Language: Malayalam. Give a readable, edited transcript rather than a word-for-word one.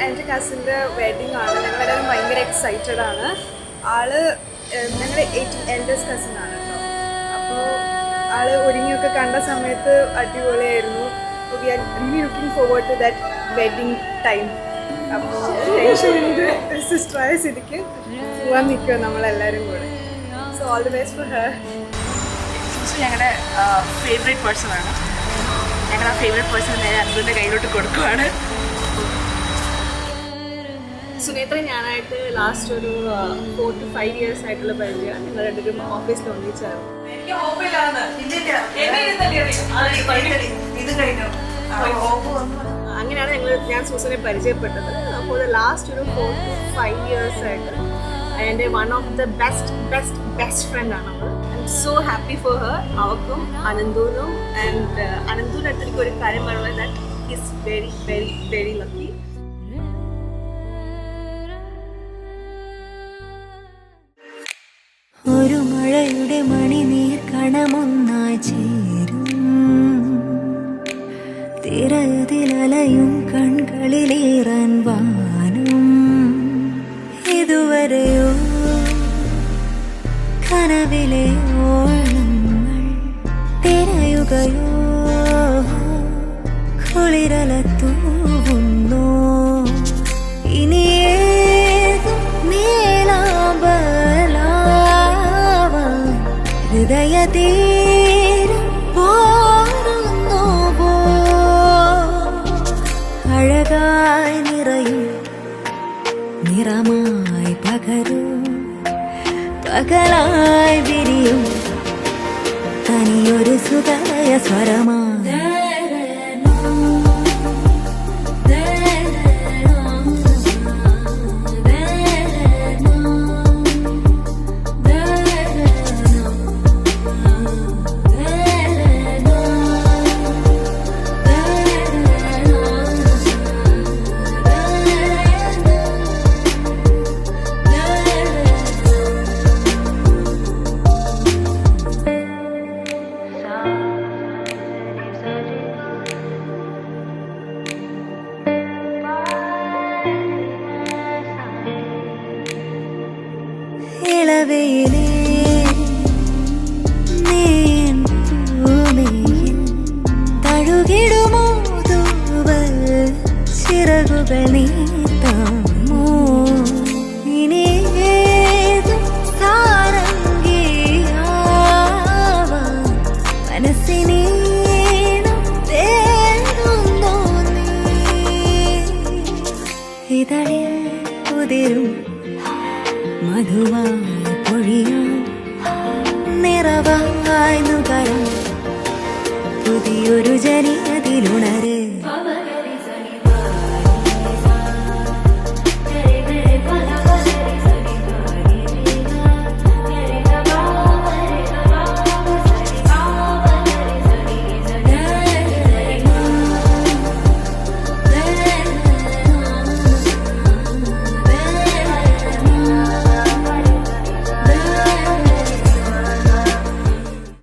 എൻ്റെ കസിൻ്റെ വെഡിങ് ആണ്. ഞങ്ങളെല്ലാവരും ഭയങ്കര എക്സൈറ്റഡ് ആണ്. ആള് ഞങ്ങളുടെ എൽഡേഴ്സ് കസിൻ ആണ് കേട്ടോ. അപ്പോൾ ആള് ഒരുങ്ങിയൊക്കെ കണ്ട സമയത്ത് അടിപൊളിയായിരുന്നു. We are really looking forward to that wedding time. അപ്പോൾ ടെൻഷനുണ്ട്. സിസ്റ്ററായ സ്ഥിതിക്ക് പോകാൻ നിൽക്കുക നമ്മളെല്ലാവരും കൂടെ. So all the best for her. ഞങ്ങളുടെ ഫേവറേറ്റ് പേഴ്സണാണ്. ഞങ്ങൾ ആ ഫേവറേറ്റ് പേഴ്സൺ നേരെ അൻപതിൻ്റെ കയ്യിലോട്ട് കൊടുക്കുവാണ്. സുനേത്ര ഞാനായിട്ട് ലാസ്റ്റ് ഒരു 4 to 5 years ആയിട്ടുള്ള പരിചയമാണ്. ഞങ്ങൾ രണ്ടുപേരും ഓഫീസിൽ ഒന്നിച്ചായിരുന്നു. അങ്ങനെയാണ് ഞാൻ സൂസനെ പരിചയപ്പെട്ടത്. അപ്പോൾ ലാസ്റ്റ് ഒരു 4 to 5 years ആയിട്ട് എൻ്റെ വൺ ഓഫ് ദ ബെസ്റ്റ് ഫ്രണ്ടാണ് അവൾ. I M so happy for her. അവൾക്കും അനന്തൂനും ആൻഡ് അനന്തൂൻ്റെ അടുത്തേക്ക് ഒരു കാര്യം പറയുന്നത് that is very very very lucky. ഒരു മഴയുടെ മണിനീർ കണമൊന്നായി ചേരും, തിരതിലലയും കൺകളിലേറാൻ വാനും. ഇതുവരെയോ കനവിലെ ഓളങ്ങൾ തിരയുകയോ കുളിരല തൂവുന്നു. ഇനിയേതും ഹൃദയതീരം പോരുന്നുവോ അഴകായി നിറയും നിറമായി പകരും പകലായി വിരിയും തനിയൊരു സുതയ സ്വരമായി. ഇളവയിലേ നീൻ ഭൂമിയിൽ തഴുകിടുമോ തൂവൽ ചിറകുകൾ നീട്ടാമോ. ഇനിയേതും സാരംഗിയാവാൻ മനസ്സിനീണം തേടുന്നോ നീ. ഇതളിൽ കുതിരും മധുവായി പൊഴിയാം നിറവായി നുകരാം പുതിയൊരു ജനിയതിലുണരേ.